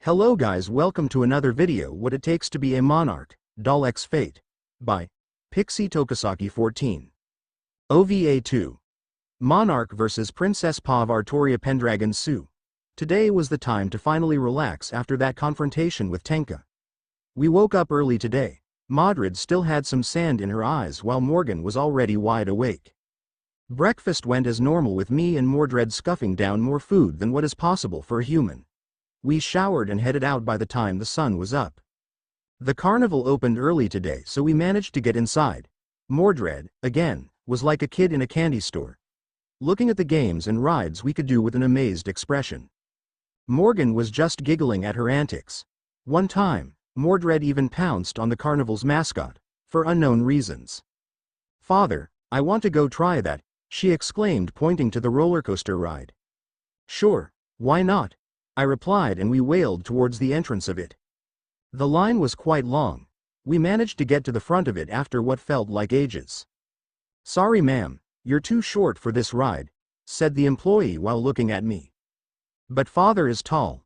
Hello guys, welcome to another video What It Takes to Be a Monarch, DaL X Fate, by PixyTokisaki14. OVA 2. Monarch vs Princess Pav Artoria Pendragon Sue. Today was the time to finally relax after that confrontation with Tenka. We woke up early today. Madrid still had some sand in her eyes while Morgan was already wide awake. Breakfast went as normal with me and Mordred scuffing down more food than what is possible for a human. We showered and headed out by the time the sun was up. The carnival opened early today, so we managed to get inside. Mordred, again, was like a kid in a candy store, looking at the games and rides we could do with an amazed expression. Morgan was just giggling at her antics. One time, Mordred even pounced on the carnival's mascot, for unknown reasons. "Father, I want to go try that," she exclaimed, pointing to the roller coaster ride. "Sure, why not?" I replied, and we wailed towards the entrance of it. The line was quite long. We managed to get to the front of it after what felt like ages. "Sorry ma'am, you're too short for this ride," said the employee while looking at me. "But father is tall."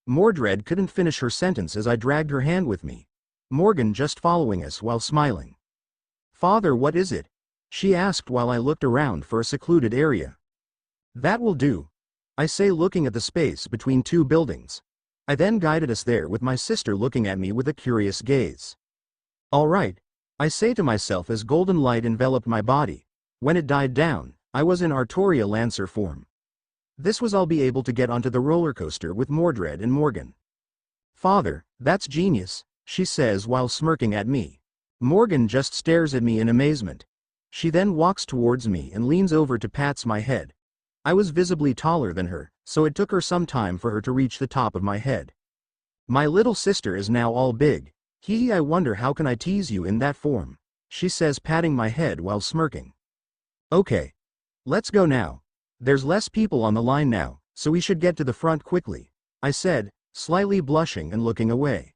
Mordred couldn't finish her sentence as I dragged her hand with me, Morgan just following us while smiling. "Father, what is it?" she asked while I looked around for a secluded area. "That will do," I say, looking at the space between two buildings. I then guided us there with my sister looking at me with a curious gaze. "All right," I say to myself as golden light enveloped my body. When it died down, I was in Artoria Lancer form. This was I'll be able to get onto the roller coaster with Mordred and Morgan. "Father, that's genius," she says while smirking at me. Morgan just stares at me in amazement. She then walks towards me and leans over to pat my head. I was visibly taller than her, so it took her some time for her to reach the top of my head. "My little sister is now all big. I wonder how can I tease you in that form," she says, patting my head while smirking. "Okay. Let's go now. There's less people on the line now, so we should get to the front quickly," I said, slightly blushing and looking away.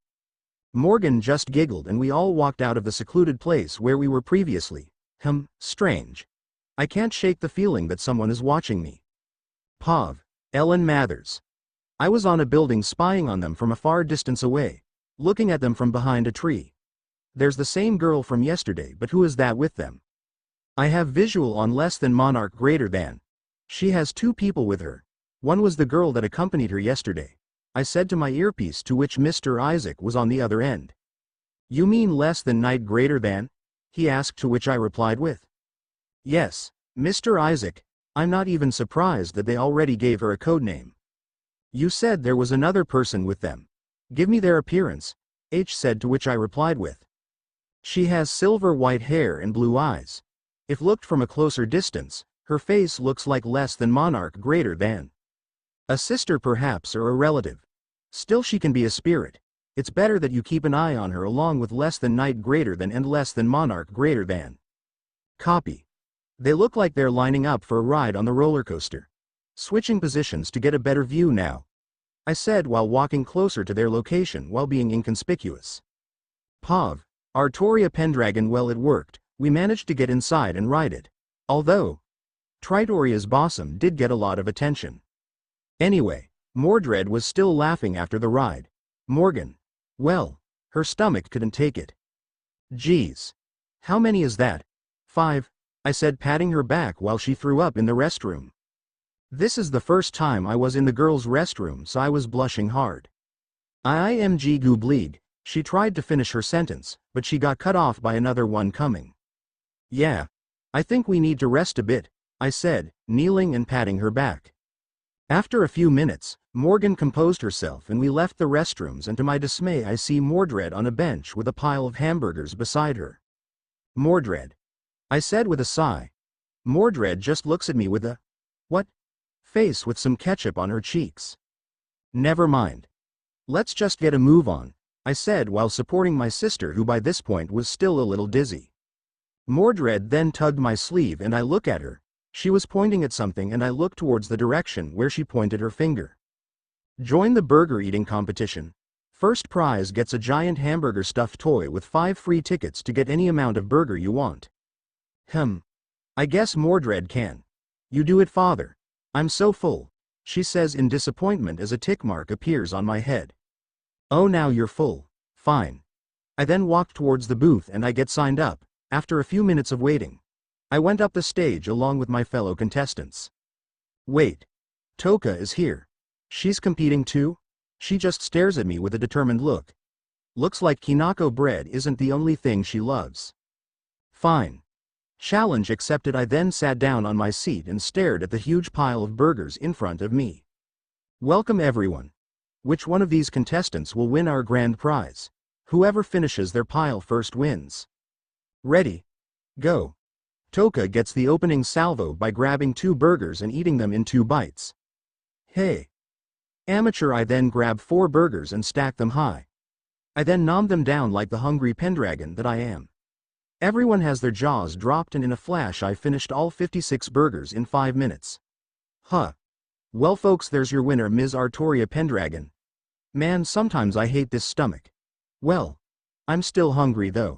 Morgan just giggled and we all walked out of the secluded place where we were previously. Strange. I can't shake the feeling that someone is watching me. Pav, Ellen Mathers. I was on a building spying on them from a far distance away, looking at them from behind a tree. There's the same girl from yesterday, but who is that with them? I have visual on less than Monarch greater than. She has two people with her. One was the girl that accompanied her yesterday, I said to my earpiece, to which Mr. Isaac was on the other end. "You mean less than night greater than?" he asked, to which I replied with, "Yes, Mr. Isaac, I'm not even surprised that they already gave her a code name." "You said there was another person with them. Give me their appearance," H said, to which I replied with, "She has silver white hair and blue eyes. If looked from a closer distance, her face looks like less than Monarch greater than. A sister perhaps, or a relative. Still, she can be a spirit. It's better that you keep an eye on her along with less than night greater than and less than Monarch greater than." Copy. They look like they're lining up for a ride on the roller coaster. Switching positions to get a better view now, I said while walking closer to their location while being inconspicuous. Pav, Artoria Pendragon. Well, it worked. We managed to get inside and ride it. Although Tritoria's Bossum did get a lot of attention. Anyway, Mordred was still laughing after the ride. Morgan, well, her stomach couldn't take it. "Geez. How many is that?" "5. I said, patting her back while she threw up in the restroom. This is the first time I was in the girls' restroom, so I was blushing hard. "IMG goobleed," she tried to finish her sentence, but she got cut off by another one coming. "Yeah. I think we need to rest a bit," I said, kneeling and patting her back. After a few minutes, Morgan composed herself and we left the restrooms, and to my dismay I see Mordred on a bench with a pile of hamburgers beside her. "Mordred," I said with a sigh. Mordred just looks at me with a "what?" face with some ketchup on her cheeks. "Never mind. Let's just get a move on," I said while supporting my sister, who by this point was still a little dizzy. Mordred then tugged my sleeve and I look at her. She was pointing at something and I looked towards the direction where she pointed her finger. "Join the burger eating competition. First prize gets a giant hamburger stuffed toy with 5 free tickets to get any amount of burger you want." I guess Mordred can. "You do it, father. I'm so full," she says in disappointment as a tick mark appears on my head. Oh, now you're full. Fine. I then walked towards the booth and I get signed up. After a few minutes of waiting, I went up the stage along with my fellow contestants. Wait. Toka is here. She's competing too? She just stares at me with a determined look. Looks like kinako bread isn't the only thing she loves. Fine. Challenge accepted. I then sat down on my seat and stared at the huge pile of burgers in front of me. Welcome everyone. Which one of these contestants will win our grand prize? Whoever finishes their pile first wins. Ready? Go. Toka gets the opening salvo by grabbing 2 burgers and eating them in 2 bites. Hey. Amateur. I then grab 4 burgers and stack them high. I then nom them down like the hungry Pendragon that I am. Everyone has their jaws dropped and in a flash I finished all 56 burgers in 5 minutes. Huh. Well folks, there's your winner, Ms. Artoria Pendragon. Man, sometimes I hate this stomach. Well, I'm still hungry though.